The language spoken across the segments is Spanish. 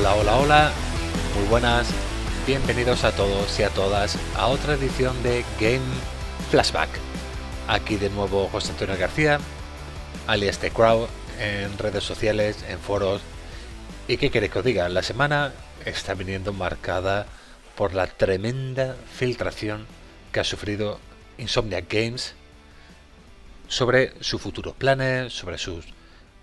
Hola, hola, hola, muy buenas, bienvenidos a todos y a todas a otra edición de Game Flashback. Aquí de nuevo José Antonio García, alias The Crowd, en redes sociales, en foros. ¿Y qué queréis que os diga? La semana está viniendo marcada por la tremenda filtración que ha sufrido Insomniac Games sobre sus futuros planes, sobre sus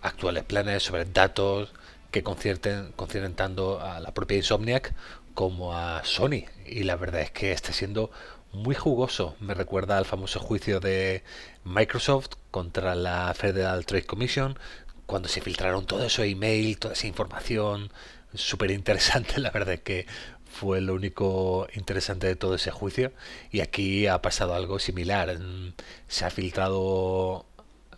actuales planes, sobre datos que conciernen tanto a la propia Insomniac como a Sony. Y la verdad es que está siendo muy jugoso. Me recuerda al famoso juicio de Microsoft contra la Federal Trade Commission, cuando se filtraron todo eso email, toda esa información. Súper interesante, la verdad es que fue lo único interesante de todo ese juicio. Y aquí ha pasado algo similar. Se ha filtrado,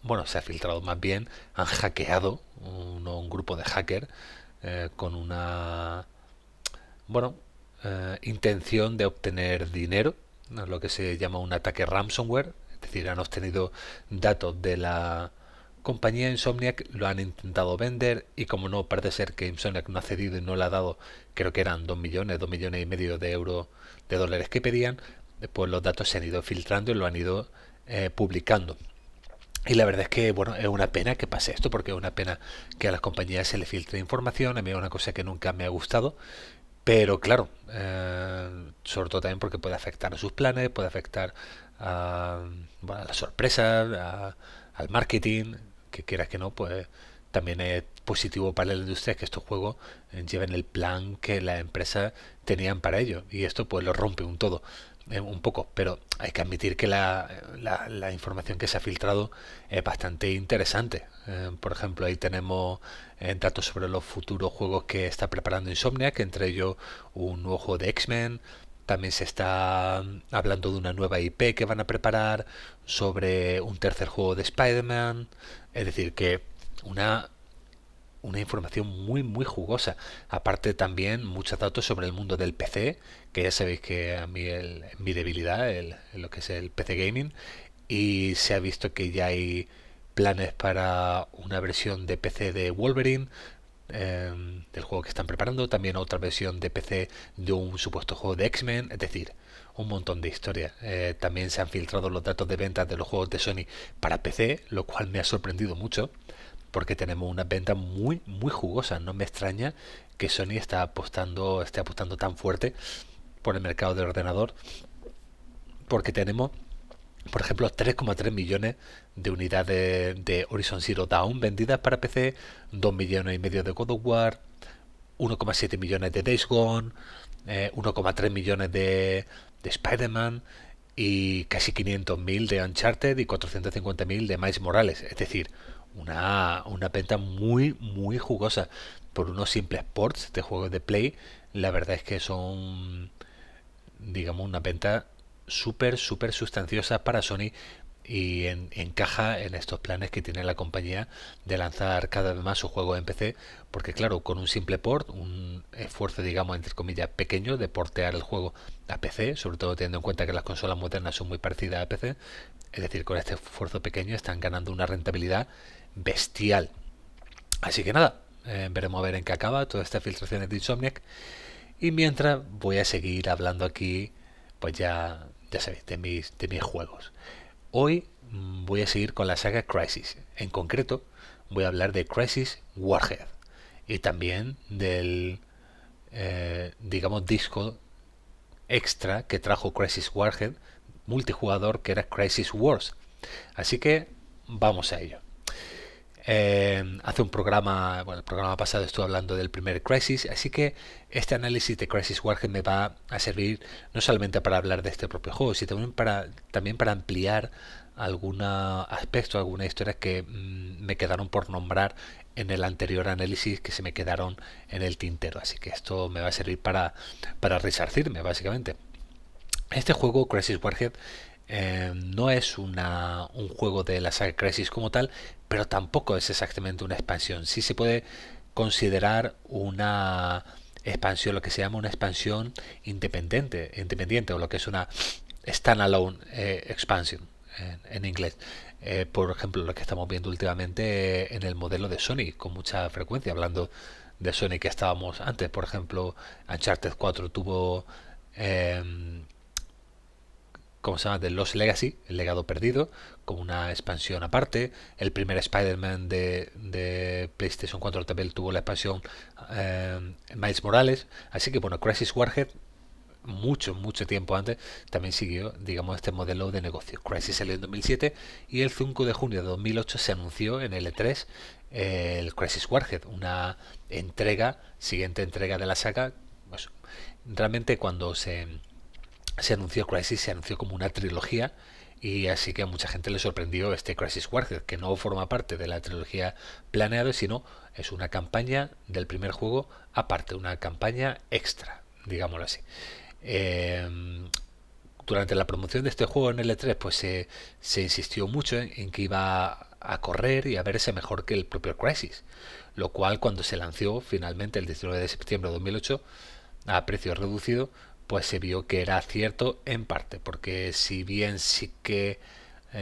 bueno, se ha filtrado más bien, han hackeado un grupo de hackers con una, bueno, intención de obtener dinero, ¿no? Lo que se llama un ataque ransomware, es decir, han obtenido datos de la compañía Insomniac, lo han intentado vender y como no parece ser que Insomniac no ha cedido y no le ha dado, creo que eran 2 millones, 2 millones y medio de euros, de dólares que pedían, pues los datos se han ido filtrando y lo han ido publicando. Y la verdad es que, bueno, es una pena que pase esto, porque es una pena que a las compañías se les filtre información. A mí es una cosa que nunca me ha gustado, pero claro, sobre todo también porque puede afectar a sus planes, puede afectar a, bueno, a las sorpresas, al marketing, que quieras que no, pues también es positivo para la industria que estos juegos lleven el plan que las empresas tenían para ello. Y esto pues lo rompe un todo, un poco, pero hay que admitir que la información que se ha filtrado es bastante interesante. Por ejemplo, ahí tenemos datos sobre los futuros juegos que está preparando Insomniac, entre ellos un nuevo juego de X-Men. También se está hablando de una nueva IP que van a preparar, sobre un tercer juego de Spider-Man. Es decir, que una una información muy muy jugosa. Aparte también muchos datos sobre el mundo del PC, que ya sabéis que a mí mi debilidad, lo que es el PC gaming, y se ha visto que ya hay planes para una versión de PC de Wolverine, del juego que están preparando, también otra versión de PC de un supuesto juego de X-Men, es decir, un montón de historias. También se han filtrado los datos de ventas de los juegos de Sony para PC, lo cual me ha sorprendido mucho porque tenemos una venta muy muy jugosa. No me extraña que Sony esté apostando tan fuerte por el mercado del ordenador, porque tenemos, por ejemplo, 3,3 millones de unidades de Horizon Zero Dawn vendidas para PC, 2 millones y medio de God of War, 1,7 millones de Days Gone, 1,3 millones de Spider-Man y casi 500.000 de Uncharted y 450.000 de Miles Morales. Es decir, una venta muy muy jugosa por unos simples ports de juegos de Play. La verdad es que son, digamos, una venta súper súper sustanciosa para Sony y encaja en estos planes que tiene la compañía de lanzar cada vez más sus juegos en PC, porque claro, con un simple port, un esfuerzo, digamos, entre comillas, pequeño de portear el juego a PC, sobre todo teniendo en cuenta que las consolas modernas son muy parecidas a PC, es decir, con este esfuerzo pequeño están ganando una rentabilidad bestial. Así que nada, veremos a ver en qué acaba toda esta filtración de Insomniac. Y mientras voy a seguir hablando aquí, pues ya sabéis, de mis juegos. Hoy voy a seguir con la saga Crysis. En concreto, voy a hablar de Crysis Warhead. Y también del, digamos, disco extra que trajo Crysis Warhead, multijugador, que era Crysis Wars. Así que vamos a ello. Hace un programa, bueno, el programa pasado estuve hablando del primer Crisis, así que este análisis de Crisis Warhead me va a servir no solamente para hablar de este propio juego, sino también para ampliar algún aspecto, algunas historias que me quedaron por nombrar en el anterior análisis, que se me quedaron en el tintero. Así que esto me va a servir para resarcirme, básicamente. Este juego, Crisis Warhead, no es un juego de la saga Crisis como tal, pero tampoco es exactamente una expansión. Sí se puede considerar una expansión, lo que se llama una expansión independiente o lo que es una standalone expansion en inglés. Por ejemplo, lo que estamos viendo últimamente en el modelo de Sony con mucha frecuencia, hablando de Sony que estábamos antes. Por ejemplo, Uncharted 4 tuvo, eh, ¿cómo se llama? The Lost Legacy, el legado perdido, como una expansión aparte. El primer Spider-Man de PlayStation 4 también tuvo la expansión Miles Morales. Así que bueno, Crisis Warhead mucho tiempo antes también siguió, digamos, este modelo de negocio. Crysis salió en 2007 y el 5 de junio de 2008 se anunció en el E3 el Crisis Warhead, una siguiente entrega de la saga. Pues, realmente cuando se anunció Crysis, se anunció como una trilogía, y así que a mucha gente le sorprendió este Crisis Warhead, que no forma parte de la trilogía planeada, sino es una campaña del primer juego aparte, una campaña extra, digámoslo así. Eh, Durante la promoción de este juego en L3 pues se insistió mucho en que iba a correr y a verse mejor que el propio Crysis, lo cual cuando se lanzó finalmente el 19 de septiembre de 2008 a precio reducido, pues se vio que era cierto en parte, porque si bien sí que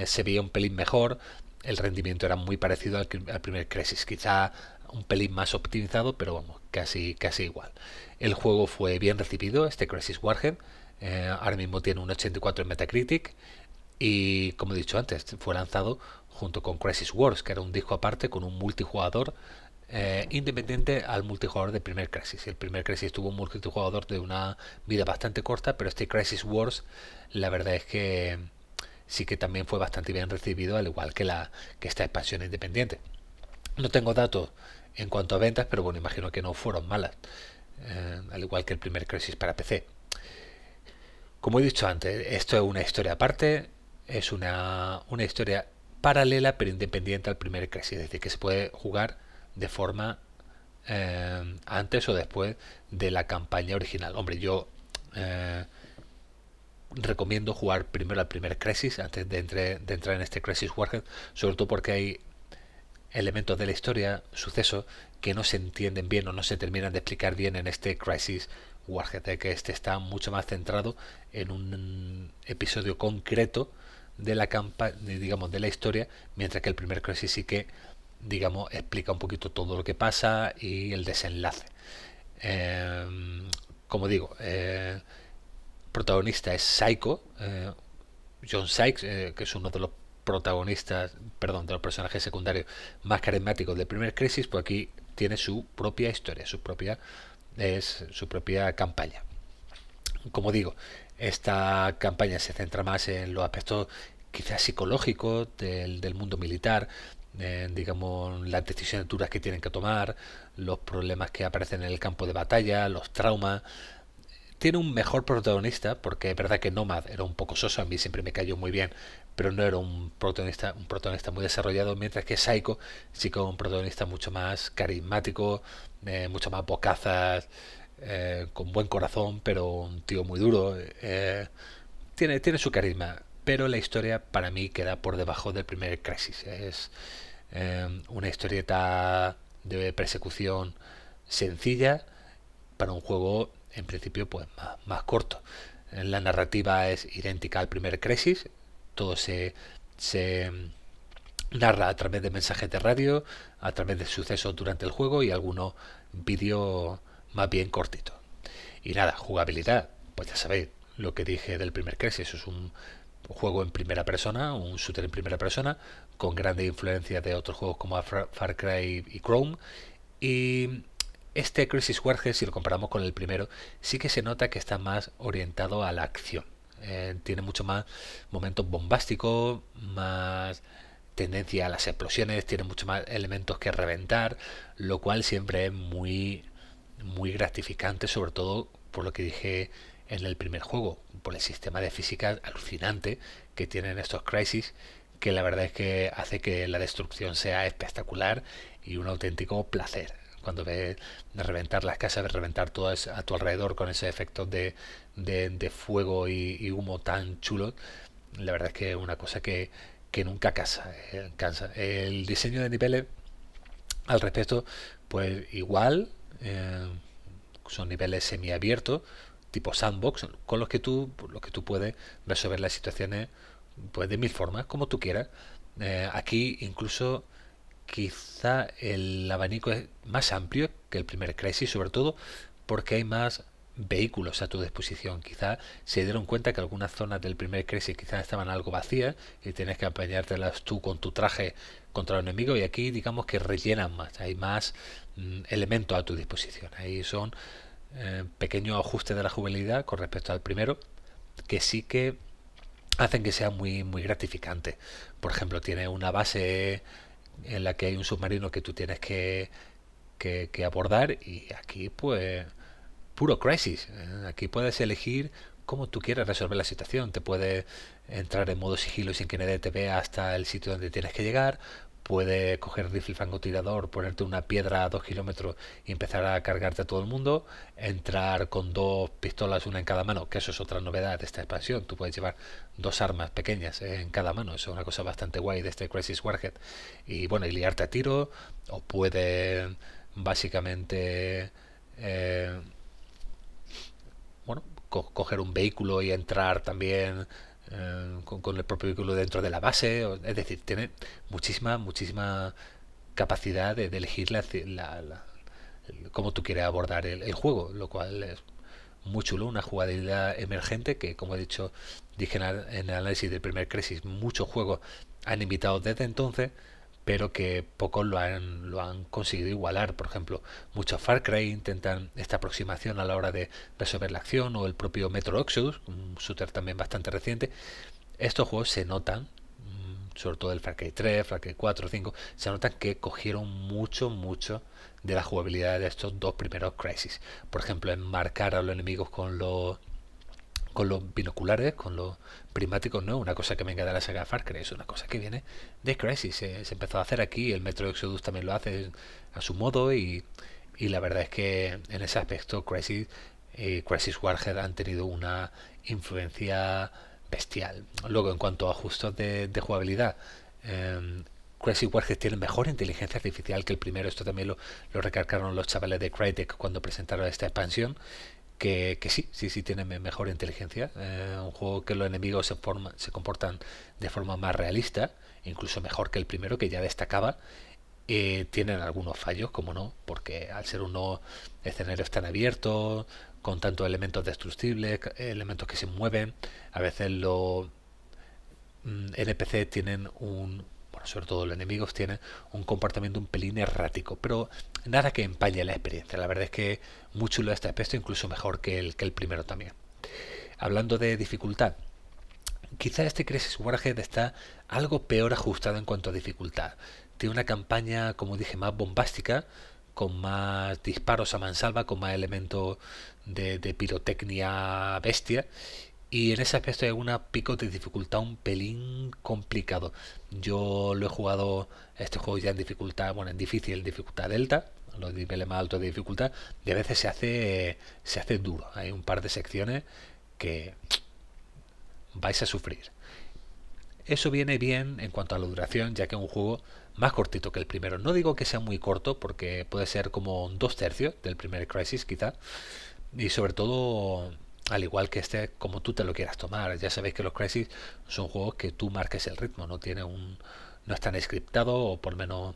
se veía un pelín mejor, el rendimiento era muy parecido al primer Crysis, quizá un pelín más optimizado, pero vamos, casi igual. El juego fue bien recibido, este Crysis Warhead. Ahora mismo tiene un 84 en Metacritic y, como he dicho antes, fue lanzado junto con Crisis Wars, que era un disco aparte con un multijugador independiente al multijugador del primer Crisis. El primer Crisis tuvo un multijugador de una vida bastante corta, pero este Crisis Wars, la verdad es que sí que también fue bastante bien recibido, al igual que esta expansión independiente. No tengo datos en cuanto a ventas, pero bueno, imagino que no fueron malas, al igual que el primer Crisis para PC. Como he dicho antes, esto es una historia aparte, es una historia paralela pero independiente al primer Crisis, es decir, que se puede jugar de forma antes o después de la campaña original. Hombre, yo recomiendo jugar primero al primer Crisis antes de entrar en este Crisis Warhead, sobre todo porque hay elementos de la historia, sucesos, que no se entienden bien o no se terminan de explicar bien en este Crisis Warhead, que este está mucho más centrado en un episodio concreto de la digamos, de la historia, mientras que el primer Crisis sí que, digamos, explica un poquito todo lo que pasa y el desenlace. Eh, Como digo, protagonista es Psycho, John Sykes, que es uno de los protagonistas, perdón, de los personajes secundarios más carismáticos del primer Crisis, pues aquí tiene su propia historia, su propia campaña. Como digo, esta campaña se centra más en los aspectos quizás psicológicos del mundo militar, digamos, las decisiones duras que tienen que tomar, los problemas que aparecen en el campo de batalla, los traumas. Tiene un mejor protagonista, porque es verdad que Nomad era un poco soso, a mí siempre me cayó muy bien, pero no era un protagonista muy desarrollado, mientras que Psycho sí que es un protagonista mucho más carismático, mucho más bocazas, con buen corazón, pero un tío muy duro. Tiene su carisma, pero la historia para mí queda por debajo del primer Crisis. Es una historieta de persecución sencilla para un juego en principio pues más corto. La narrativa es idéntica al primer Crisis, todo se narra a través de mensajes de radio, a través de sucesos durante el juego y algunos vídeos más bien cortitos. Y nada, jugabilidad, pues ya sabéis lo que dije del primer Crisis, es un juego en primera persona, un shooter en primera persona, con grandes influencias de otros juegos como Far Cry y Chrome. Y este Crisis Warhead, si lo comparamos con el primero, sí que se nota que está más orientado a la acción. Tiene mucho más momentos bombásticos, más tendencia a las explosiones, tiene mucho más elementos que reventar, lo cual siempre es muy gratificante, sobre todo por lo que dije en el primer juego, por el sistema de física alucinante que tienen estos Crisis, que la verdad es que hace que la destrucción sea espectacular y un auténtico placer. Cuando ves reventar las casas, ves reventar todo a tu alrededor con ese efecto de fuego y humo tan chulo, la verdad es que es una cosa que nunca cansa. El diseño de niveles al respecto, pues igual, son niveles semiabiertos, tipo sandbox, con los que tú puedes resolver las situaciones pues de mil formas, como tú quieras. Aquí incluso quizá el abanico es más amplio que el primer Crysis, sobre todo porque hay más vehículos a tu disposición. Quizá se dieron cuenta que algunas zonas del primer Crysis quizás estaban algo vacías y tienes que apañártelas tú con tu traje contra el enemigo, y aquí digamos que rellenan más, hay más elementos a tu disposición. Ahí son pequeños ajustes de la jugabilidad con respecto al primero que sí que hacen que sea muy gratificante. Por ejemplo, tiene una base en la que hay un submarino que tú tienes que abordar, y aquí pues puro crisis. Aquí puedes elegir cómo tú quieres resolver la situación. Te puedes entrar en modo sigilo sin que nadie te vea hasta el sitio donde tienes que llegar. Puedes coger rifle francotirador, ponerte una piedra a 2 kilómetros y empezar a cargarte a todo el mundo. Entrar con 2 pistolas, una en cada mano, que eso es otra novedad de esta expansión. Tú puedes llevar 2 armas pequeñas en cada mano. Eso es una cosa bastante guay de este Crisis Warhead. Y bueno, y liarte a tiro. O puedes básicamente bueno, coger un vehículo y entrar también con el propio vehículo dentro de la base. Es decir, tiene muchísima capacidad de elegir cómo tú quieres abordar el juego, lo cual es muy chulo, una jugabilidad emergente que, como he dicho, dije en el análisis del primer Crisis, muchos juegos han invitado desde entonces, pero que pocos lo han conseguido igualar. Por ejemplo, muchos Far Cry intentan esta aproximación a la hora de resolver la acción, o el propio Metro Exodus, un shooter también bastante reciente. Estos juegos se notan, sobre todo el Far Cry 3, Far Cry 4, 5, se notan que cogieron mucho de la jugabilidad de estos dos primeros Crisis. Por ejemplo, en marcar a los enemigos con los binoculares, con los prismáticos, no es una cosa que venga de la saga Far Cry, es una cosa que viene de Crysis. Se empezó a hacer aquí, el Metro Exodus también lo hace a su modo, y la verdad es que en ese aspecto Crysis y Crysis Warhead han tenido una influencia bestial. Luego, en cuanto a ajustes de jugabilidad, Crysis Warhead tiene mejor inteligencia artificial que el primero. Esto también lo recargaron los chavales de Crytek cuando presentaron esta expansión, que sí tiene mejor inteligencia. Un juego que los enemigos se comportan de forma más realista, incluso mejor que el primero, que ya destacaba. Tienen algunos fallos, como no, porque al ser unos escenarios tan abiertos, con tantos elementos destructibles, elementos que se mueven, a veces los NPC tienen bueno, sobre todo los enemigos tienen un comportamiento un pelín errático, pero nada que empañe la experiencia. La verdad es que muy chulo este aspecto, incluso mejor que el primero también. Hablando de dificultad, quizá este Crisis Warhead está algo peor ajustado en cuanto a dificultad. Tiene una campaña, como dije, más bombástica, con más disparos a mansalva, con más elementos de pirotecnia bestia, y en ese aspecto hay una pico de dificultad un pelín complicado. Yo lo he jugado este juego ya en dificultad, bueno, en difícil, dificultad delta, los niveles más altos de dificultad, y a veces se hace duro. Hay un par de secciones que vais a sufrir. Eso viene bien en cuanto a la duración, ya que es un juego más cortito que el primero. No digo que sea muy corto, porque puede ser como 2/3 del primer Crisis quizá, y sobre todo, al igual que este, como tú te lo quieras tomar. Ya sabéis que los Crisis son juegos que tú marques el ritmo, no están scriptados, o por lo menos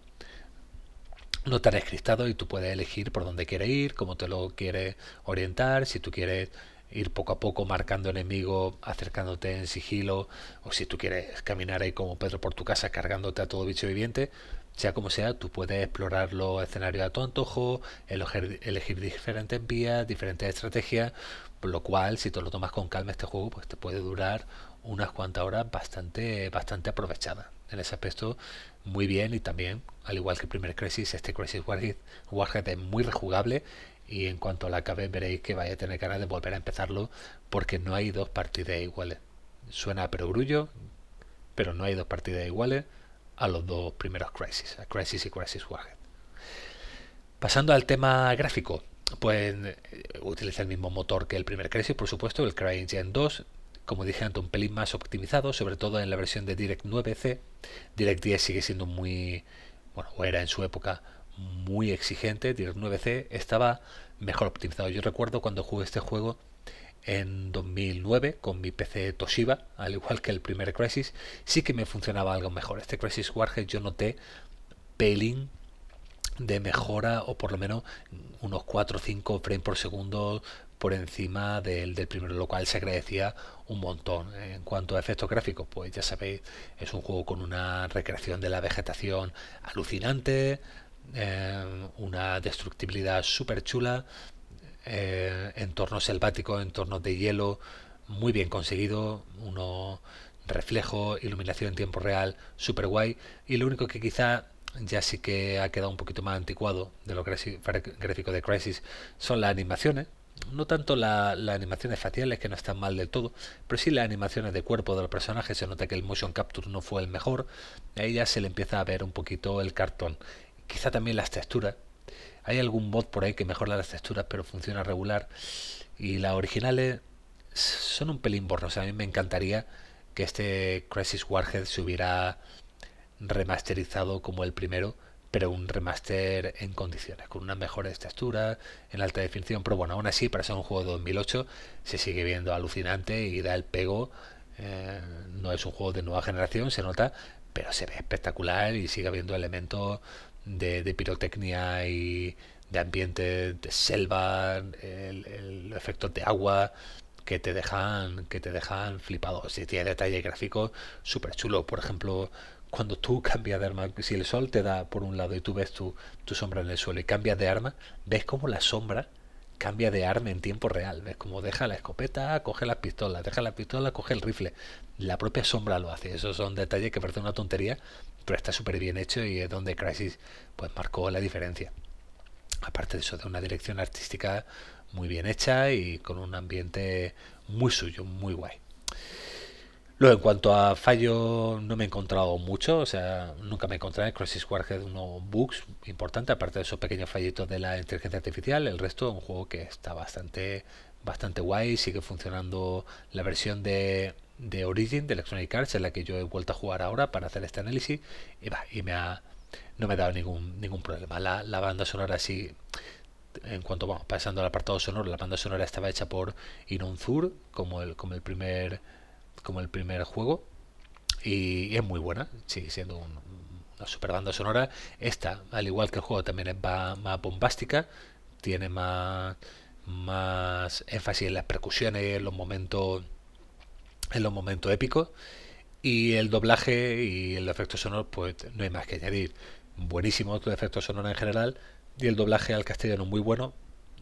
no tan scriptado, y tú puedes elegir por dónde quieres ir, cómo te lo quieres orientar, si tú quieres ir poco a poco marcando enemigos, acercándote en sigilo, o si tú quieres caminar ahí como Pedro por tu casa cargándote a todo bicho viviente. Sea como sea, tú puedes explorar los escenarios a tu antojo, elegir diferentes vías, diferentes estrategias, por lo cual, si te lo tomas con calma, este juego pues te puede durar unas cuantas horas bastante aprovechadas. En ese aspecto, muy bien. Y también, al igual que el primer Crisis, este Crisis Warhead es muy rejugable, y en cuanto la acabe veréis que vais a tener ganas de volver a empezarlo, porque no hay dos partidas iguales. Suena a perogrullo, pero no hay dos partidas iguales a los dos primeros Crisis, a Crisis y Crisis Warhead. Pasando al tema gráfico, pues utiliza el mismo motor que el primer Crisis, por supuesto, el CryEngine 2, como dije antes, un pelín más optimizado, sobre todo en la versión de Direct 9C. Direct 10 sigue siendo bueno, o era en su época muy exigente. Direct 9C estaba mejor optimizado. Yo recuerdo cuando jugué este juego en 2009 con mi PC Toshiba, al igual que el primer Crisis, sí que me funcionaba algo mejor. Este Crisis Warhead yo noté pelín de mejora, o por lo menos unos 4 o 5 frames por segundo por encima del primero, lo cual se agradecía un montón. En cuanto a efectos gráficos, pues ya sabéis, es un juego con una recreación de la vegetación alucinante, una destructibilidad súper chula, entornos selváticos, entornos de hielo muy bien conseguido, unos reflejos, iluminación en tiempo real súper guay, y lo único que quizá ya sí que ha quedado un poquito más anticuado de los gráficos de Crysis son las animaciones. No tanto las animaciones faciales, que no están mal del todo, pero sí las animaciones de cuerpo de los personajes. Se nota que el motion capture no fue el mejor, y ahí ya se le empieza a ver un poquito el cartón. Quizá también las texturas. Hay algún mod por ahí que mejora las texturas, pero funciona regular. Y las originales son un pelín borrosas. A mí me encantaría que este Crisis Warhead se hubiera remasterizado como el primero, pero un remaster en condiciones, con unas mejores texturas, en alta definición. Pero bueno, aún así, para ser un juego de 2008, se sigue viendo alucinante y da el pego. No es un juego de nueva generación, se nota, pero se ve espectacular y sigue habiendo elementos de pirotecnia y de ambiente de selva, los efectos de agua que te dejan flipados. Si tiene detalles gráficos súper chulos, por ejemplo, cuando tú cambias de arma, si el sol te da por un lado y tú ves tu sombra en el suelo y cambias de arma, ves como la sombra cambia de arma en tiempo real. Ves como deja la escopeta, coge la pistola, deja la pistola, coge el rifle. La propia sombra lo hace. Esos son detalles que parecen una tontería, pero está súper bien hecho, y es donde Crysis pues marcó la diferencia. Aparte de eso, de una dirección artística muy bien hecha y con un ambiente muy suyo, muy guay. Luego, en cuanto a fallo, no me he encontrado mucho, o sea, nunca me encontré en Crisis Warhead unos bugs importantes, aparte de esos pequeños fallitos de la inteligencia artificial. El resto es un juego que está bastante guay, sigue funcionando la versión de Origin de Electronic Arts, en la que yo he vuelto a jugar ahora para hacer este análisis, y no me ha dado ningún problema. La banda sonora sí, en cuanto, bueno, pasando al apartado sonoro, la banda sonora estaba hecha por Inon Zur, como el primer juego, y es muy buena, sigue siendo una super banda sonora. Esta, al igual que el juego, también es más bombástica, tiene más énfasis en las percusiones, en los momentos épicos, y el doblaje y el efecto sonoro, pues no hay más que añadir. Buenísimo todo el efecto sonoro en general, y el doblaje al castellano muy bueno,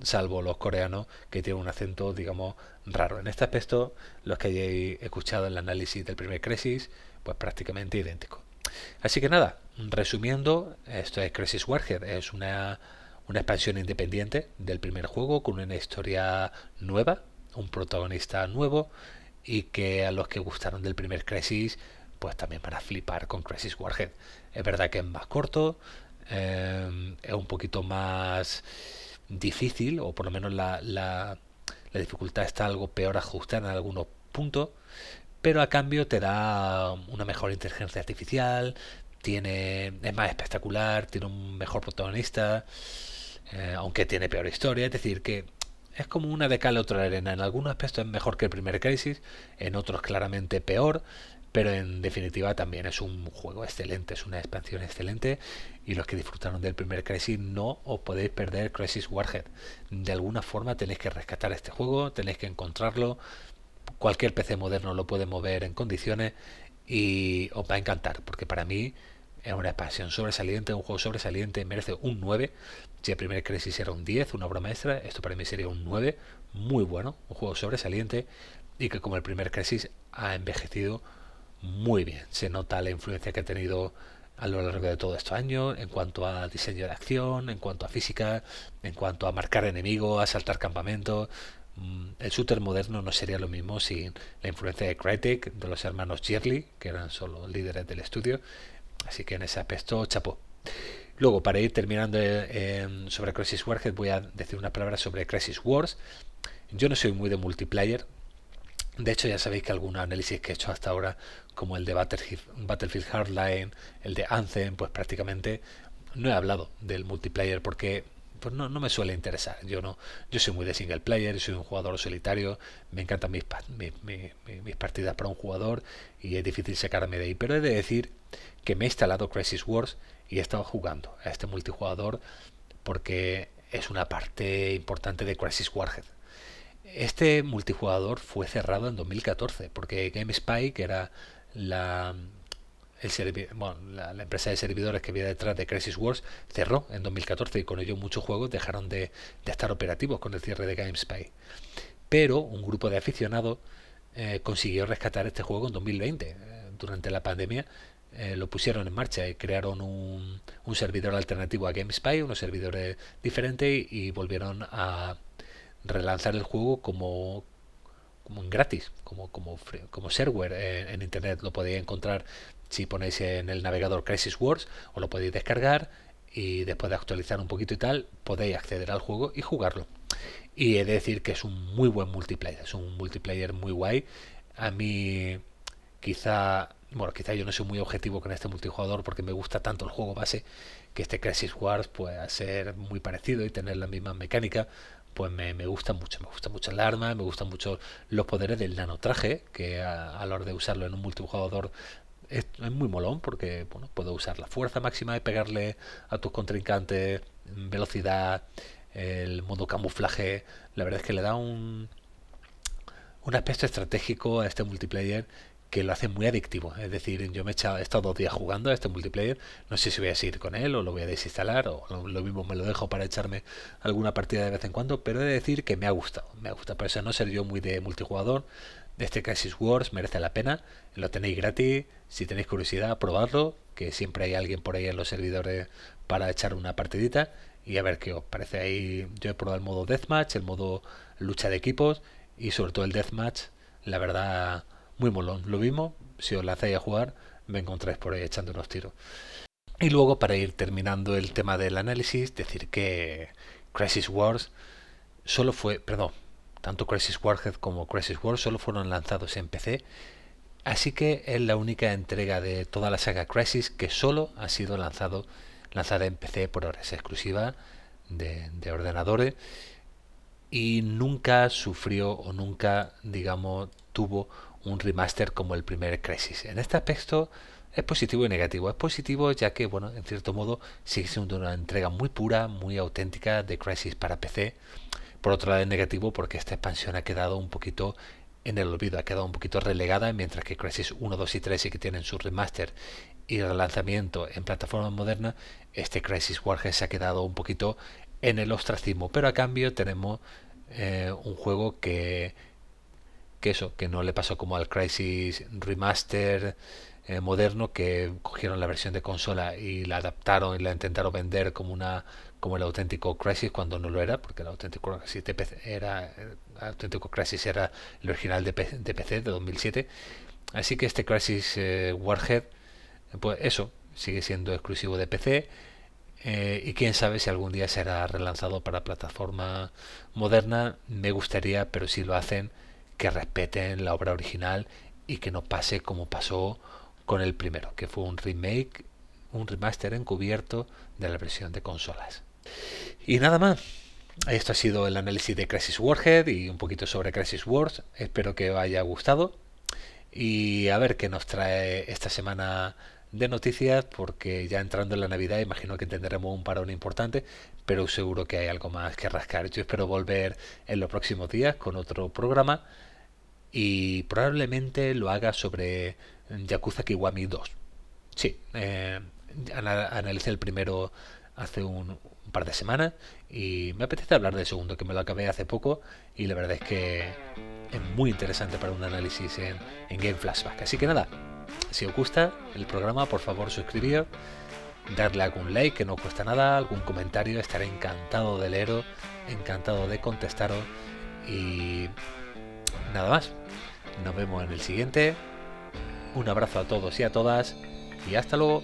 salvo los coreanos, que tienen un acento, digamos, raro. En este aspecto, los que hayáis escuchado el análisis del primer Crisis, pues prácticamente idéntico. Así que nada, resumiendo, esto es Crisis Warhead, es una expansión independiente del primer juego, con una historia nueva, un protagonista nuevo, y que a los que gustaron del primer Crisis, pues también van a flipar con Crisis Warhead. Es verdad que es más corto, es un poquito más difícil, o por lo menos la dificultad está algo peor ajustada en algunos puntos, pero a cambio te da una mejor inteligencia artificial, es más espectacular, tiene un mejor protagonista, aunque tiene peor historia. Es decir, que es como una de cal otra arena. En algunos aspectos es mejor que el primer Crisis, en otros claramente peor, pero en definitiva también es un juego excelente, es una expansión excelente, y los que disfrutaron del primer Crisis no os podéis perder Crisis Warhead. De alguna forma tenéis que rescatar este juego, tenéis que encontrarlo. Cualquier PC moderno lo puede mover en condiciones y os va a encantar, porque para mí es una expansión sobresaliente, un juego sobresaliente, merece un 9. Si el primer Crisis era un 10, una obra maestra, esto para mí sería un 9, muy bueno, un juego sobresaliente, y que como el primer Crisis ha envejecido muy bien. Se nota la influencia que ha tenido a lo largo de todos estos años, en cuanto a diseño de acción, en cuanto a física, en cuanto a marcar enemigos, a saltar campamentos. El shooter moderno no sería lo mismo sin la influencia de Crytek, de los hermanos Yearly, que eran solo líderes del estudio. Así que en ese aspecto, chapó. Luego, para ir terminando sobre Crisis Warhead, voy a decir una palabra sobre Crisis Wars. Yo no soy muy de multiplayer. De hecho, ya sabéis que algunos análisis que he hecho hasta ahora, como el de Battlefield Hardline, el de Anthem, pues prácticamente no he hablado del multiplayer, porque pues no me suele interesar. Yo soy muy de single player, soy un jugador solitario, me encantan mis partidas para un jugador y es difícil sacarme de ahí. Pero he de decir que me he instalado Crisis Wars y he estado jugando a este multijugador porque es una parte importante de Crisis Warhead. Este multijugador fue cerrado en 2014 porque GameSpy, que era la, la empresa de servidores que había detrás de Crisis Wars, cerró en 2014 y con ello muchos juegos dejaron de estar operativos con el cierre de GameSpy. Pero un grupo de aficionados consiguió rescatar este juego en 2020. Durante la pandemia lo pusieron en marcha y crearon un servidor alternativo a GameSpy, unos servidores diferentes, y volvieron a relanzar el juego como en gratis, como shareware en internet. Lo podéis encontrar si ponéis en el navegador Crisis Wars, o lo podéis descargar y después de actualizar un poquito y tal, podéis acceder al juego y jugarlo. Y he de decir que es un muy buen multiplayer, es un multiplayer muy guay. A mí quizá yo no soy muy objetivo con este multijugador porque me gusta tanto el juego base, que este Crisis Wars pueda ser muy parecido y tener la misma mecánica, pues me gusta mucho. Me gusta mucho el arma, me gustan mucho los poderes del nanotraje, que a la hora de usarlo en un multijugador es muy molón, porque bueno, puedo usar la fuerza máxima y pegarle a tus contrincantes, velocidad, el modo camuflaje. La verdad es que le da un aspecto estratégico a este multiplayer que lo hace muy adictivo. Es decir, yo he estado 2 días jugando a este multiplayer, no sé si voy a seguir con él o lo voy a desinstalar, o lo mismo me lo dejo para echarme alguna partida de vez en cuando, pero he de decir que me ha gustado. Por eso no ser yo muy de multijugador. De este Crisis Wars merece la pena, lo tenéis gratis, si tenéis curiosidad, probadlo, que siempre hay alguien por ahí en los servidores para echar una partidita y a ver qué os parece. Ahí yo he probado el modo Deathmatch, el modo lucha de equipos, y sobre todo el Deathmatch, la verdad, muy molón. Lo mismo, si os la hacéis a jugar, me encontráis por ahí echando unos tiros. Y luego, para ir terminando el tema del análisis, decir que Crisis Wars tanto Crisis Warhead como Crisis Wars solo fueron lanzados en PC, así que es la única entrega de toda la saga Crisis que solo ha sido lanzada en PC por horas exclusiva de ordenadores, y nunca sufrió o nunca, digamos, tuvo un remaster como el primer Crisis. En este aspecto es positivo y negativo. Es positivo ya que, bueno, en cierto modo sigue siendo una entrega muy pura, muy auténtica de Crisis para PC. Por otro lado es negativo porque esta expansión ha quedado un poquito en el olvido, ha quedado un poquito relegada, mientras que Crisis 1, 2 y 3 sí que tienen su remaster y relanzamiento en plataformas modernas. Este Crisis Warhead se ha quedado un poquito en el ostracismo, pero a cambio tenemos un juego que no le pasó como al Crisis Remaster moderno, que cogieron la versión de consola y la adaptaron y la intentaron vender como el auténtico Crisis, cuando no lo era, porque el auténtico Crisis era el original de PC de 2007. Así que este Crisis Warhead, pues eso, sigue siendo exclusivo de PC, y quién sabe si algún día será relanzado para plataforma moderna. Me gustaría, pero si lo hacen, que respeten la obra original y que no pase como pasó con el primero, que fue un remake, un remaster encubierto de la versión de consolas. Y nada más. Esto ha sido el análisis de Crisis Warhead y un poquito sobre Crisis Wars. Espero que os haya gustado y a ver qué nos trae esta semana de noticias, porque ya entrando en la Navidad imagino que tendremos un parón importante, pero seguro que hay algo más que rascar. Yo espero volver en los próximos días con otro programa y probablemente lo haga sobre Yakuza Kiwami 2. Sí, analicé el primero hace un par de semanas y me apetece hablar del segundo, que me lo acabé hace poco, y la verdad es que es muy interesante para un análisis en Game Flashback. Así que nada, si os gusta el programa, por favor suscribíos, darle algún like, que no cuesta nada, algún comentario, estaré encantado de leeros, encantado de contestaros, y nada más. Nos vemos en el siguiente. Un abrazo a todos y a todas y hasta luego.